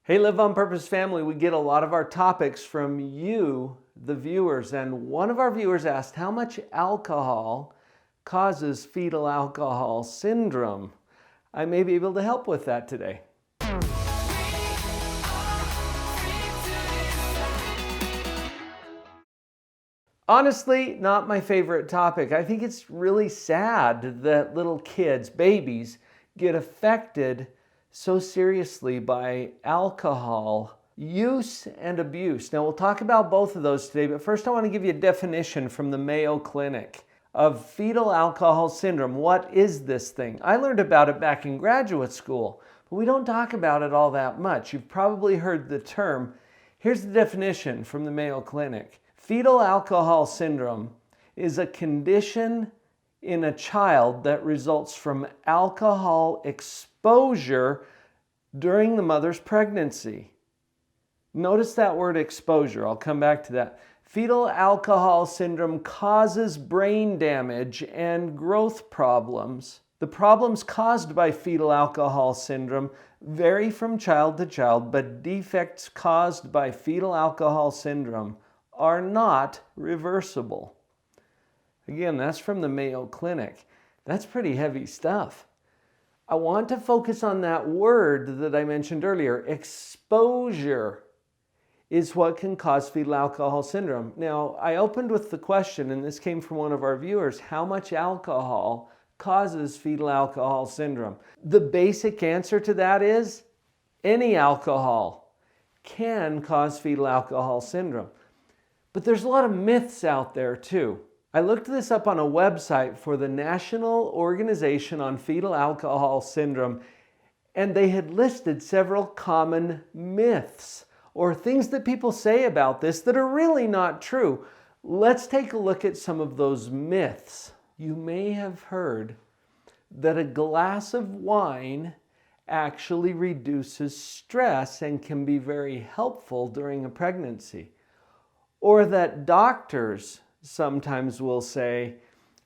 Hey, Live on Purpose family, we get a lot of our topics from you, the viewers, and one of our viewers asked how much alcohol causes fetal alcohol syndrome. I may be able to help with that today. Honestly, not my favorite topic. I think it's really sad that little kids, babies, get affected so seriously by alcohol use and abuse. Now we'll talk about both of those today, but first I want to give you a definition from the Mayo Clinic of fetal alcohol syndrome. What is this thing? I learned about it back in graduate school, but we don't talk about it all that much. You've probably heard the term. Here's the definition from the Mayo Clinic. Fetal alcohol syndrome is a condition in a child that results from alcohol exposure during the mother's pregnancy. Notice that word exposure. I'll come back to that. Fetal alcohol syndrome causes brain damage and growth problems. The problems caused by fetal alcohol syndrome vary from child to child, but defects caused by fetal alcohol syndrome are not reversible. Again, that's from the Mayo Clinic. That's pretty heavy stuff. I want to focus on that word that I mentioned earlier. Exposure is what can cause fetal alcohol syndrome. Now, I opened with the question, and this came from one of our viewers, how much alcohol causes fetal alcohol syndrome? The basic answer to that is any alcohol can cause fetal alcohol syndrome. But there's a lot of myths out there too. I looked this up on a website for the National Organization on Fetal Alcohol Syndrome, and they had listed several common myths or things that people say about this that are really not true. Let's take a look at some of those myths. You may have heard that a glass of wine actually reduces stress and can be very helpful during a pregnancy. Or that doctors sometimes will say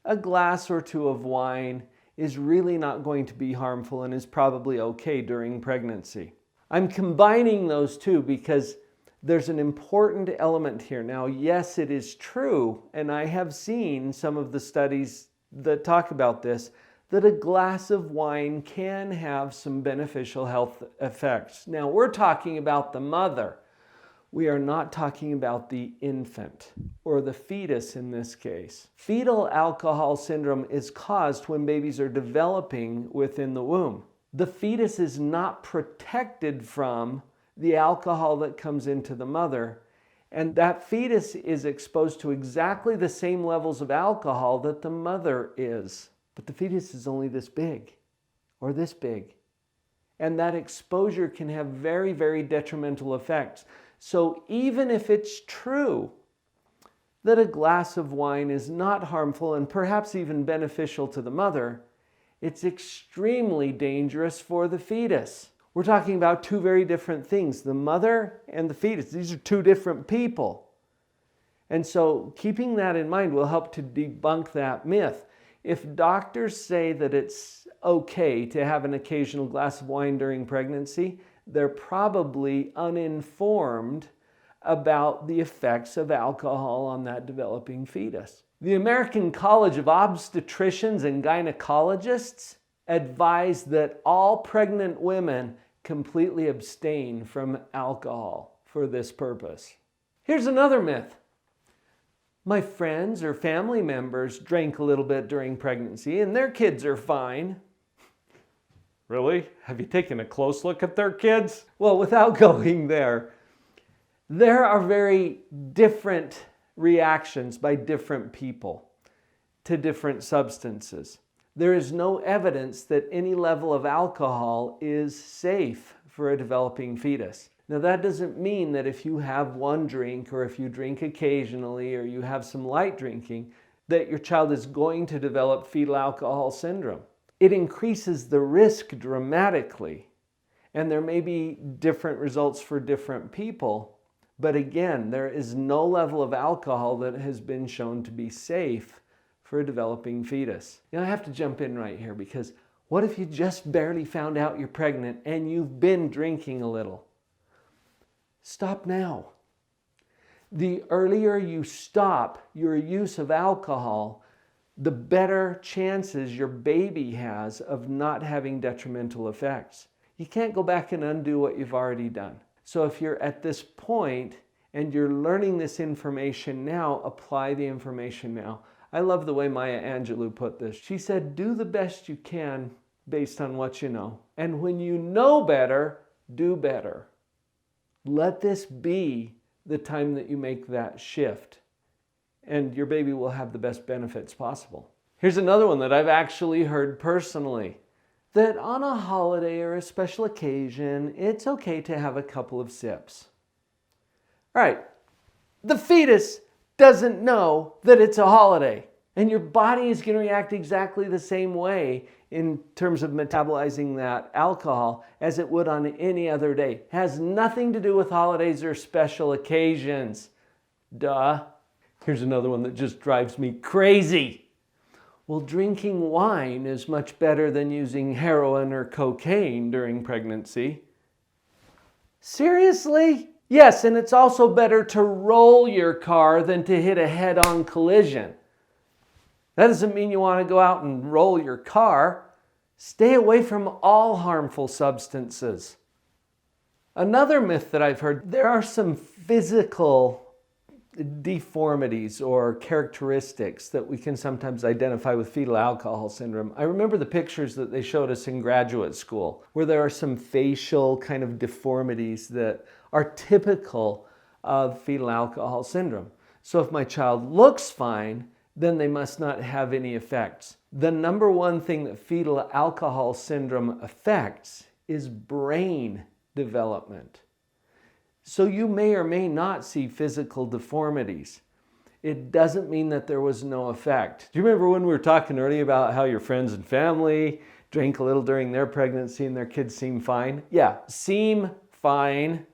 a glass or two of wine is really not going to be harmful and is probably okay during pregnancy. I'm combining those two because there's an important element here. Now, yes, it is true, and I have seen some of the studies that talk about this, that a glass of wine can have some beneficial health effects. Now, we're talking about the mother. We are not talking about the infant or the fetus in this case. Fetal alcohol syndrome is caused when babies are developing within the womb. The fetus is not protected from the alcohol that comes into the mother, and that fetus is exposed to exactly the same levels of alcohol that the mother is. But the fetus is only this big or this big. And that exposure can have very, very detrimental effects. So even if it's true that a glass of wine is not harmful and perhaps even beneficial to the mother, it's extremely dangerous for the fetus. We're talking about two very different things, the mother and the fetus. These are two different people. And so keeping that in mind will help to debunk that myth. If doctors say that it's okay to have an occasional glass of wine during pregnancy, they're probably uninformed about the effects of alcohol on that developing fetus. The American College of Obstetricians and Gynecologists advise that all pregnant women completely abstain from alcohol for this purpose. Here's another myth. My friends or family members drank a little bit during pregnancy and their kids are fine. Really? Have you taken a close look at their kids? Well, without going there are very different reactions by different people to different substances. There is no evidence that any level of alcohol is safe for a developing fetus. Now, that doesn't mean that if you have one drink or if you drink occasionally or you have some light drinking, that your child is going to develop fetal alcohol syndrome. It increases the risk dramatically, and there may be different results for different people, but again, there is no level of alcohol that has been shown to be safe for a developing fetus. Now, I have to jump in right here because what if you just barely found out you're pregnant and you've been drinking a little? Stop now. The earlier you stop your use of alcohol, the better chances your baby has of not having detrimental effects. You can't go back and undo what you've already done. So if you're at this point and you're learning this information now, apply the information now. I love the way Maya Angelou put this. She said, do the best you can based on what you know. And when you know better, do better. Let this be the time that you make that shift, and your baby will have the best benefits possible. Here's another one that I've actually heard personally, that on a holiday or a special occasion, it's okay to have a couple of sips. All right, the fetus doesn't know that it's a holiday, and your body is going to react exactly the same way in terms of metabolizing that alcohol as it would on any other day. It has nothing to do with holidays or special occasions. Duh. Here's another one that just drives me crazy. Well, drinking wine is much better than using heroin or cocaine during pregnancy. Seriously? Yes, and it's also better to roll your car than to hit a head-on collision. That doesn't mean you want to go out and roll your car. Stay away from all harmful substances. Another myth that I've heard, there are some physical deformities or characteristics that we can sometimes identify with fetal alcohol syndrome. I remember the pictures that they showed us in graduate school, where there are some facial kind of deformities that are typical of fetal alcohol syndrome. So if my child looks fine, then they must not have any effects. The number one thing that fetal alcohol syndrome affects is brain development. So you may or may not see physical deformities. It doesn't mean that there was no effect. Do you remember when we were talking earlier about how your friends and family drank a little during their pregnancy and their kids seem fine? Yeah, seem fine.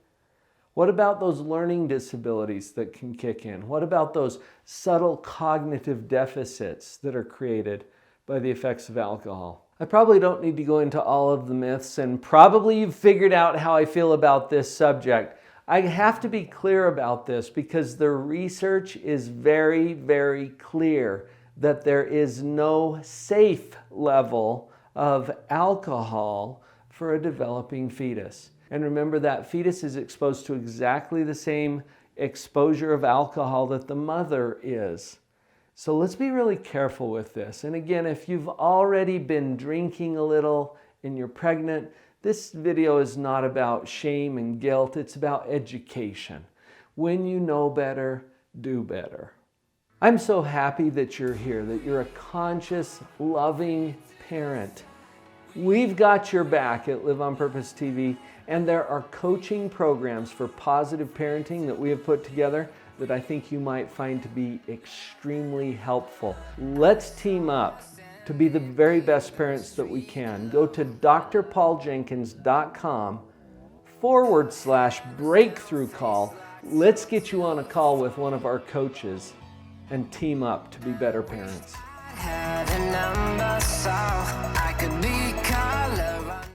What about those learning disabilities that can kick in? What about those subtle cognitive deficits that are created by the effects of alcohol? I probably don't need to go into all of the myths, and probably you've figured out how I feel about this subject. I have to be clear about this because the research is very, very clear that there is no safe level of alcohol for a developing fetus. And remember that fetus is exposed to exactly the same exposure of alcohol that the mother is. So let's be really careful with this. And again, if you've already been drinking a little and you're pregnant, this video is not about shame and guilt. It's about education. When you know better, do better. I'm so happy that you're here, that you're a conscious, loving parent. We've got your back at Live on Purpose TV, and there are coaching programs for positive parenting that we have put together that I think you might find to be extremely helpful. Let's team up to be the very best parents that we can. Go to drpauljenkins.com/breakthrough call. Let's get you on a call with one of our coaches and team up to be better parents. I had a number so I could be